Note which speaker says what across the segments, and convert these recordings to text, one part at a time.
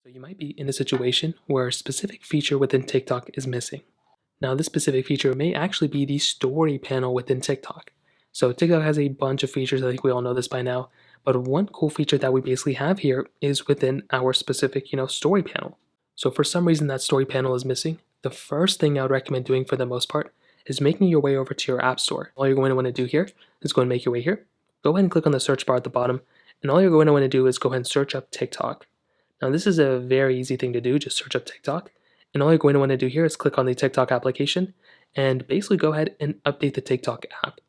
Speaker 1: So you might be in a situation where a specific feature within TikTok is missing. Now, this specific feature may actually be the story panel within TikTok. So TikTok has a bunch of features. I think we all know this by now. But one cool feature that we basically have here is within our specific, story panel. So for some reason that story panel is missing, the first thing I would recommend doing for the most part is making your way over to your app store. All you're going to want to do here is go and make your way here. Go ahead and click on the search bar at the bottom. And all you're going to want to do is go ahead and search up TikTok. Now this is a very easy thing to do, just search up TikTok. And all you're going to want to do here is click on the TikTok application and basically go ahead and update the TikTok app.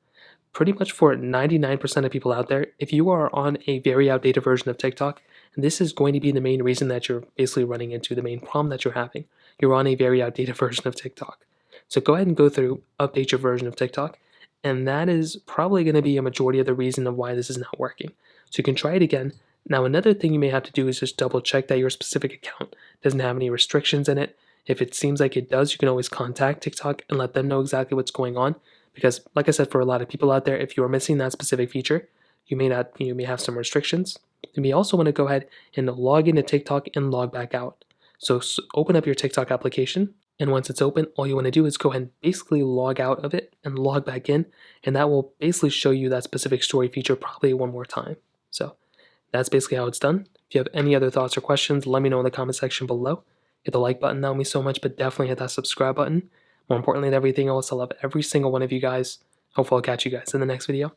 Speaker 1: Pretty much for 99% of people out there, if you are on a very outdated version of TikTok, this is going to be the main reason that you're basically running into the main problem that you're having. You're on a very outdated version of TikTok. So go ahead and go through, update your version of TikTok, and that is probably going to be a majority of the reason of why this is not working. So you can try it again. Now, another thing you may have to do is just double check that your specific account doesn't have any restrictions in it. If it seems like it does, you can always contact TikTok and let them know exactly what's going on. Because like I said, for a lot of people out there, if you are missing that specific feature, you may have some restrictions. You may also want to go ahead and log into TikTok and log back out. So open up your TikTok application. And once it's open, all you want to do is go ahead and basically log out of it and log back in. And that will basically show you that specific story feature probably one more time. So that's basically how it's done. If you have any other thoughts or questions, let me know in the comment section below. Hit the like button, that would mean so much, but definitely hit that subscribe button. More importantly than everything else, I love every single one of you guys. Hopefully I'll catch you guys in the next video.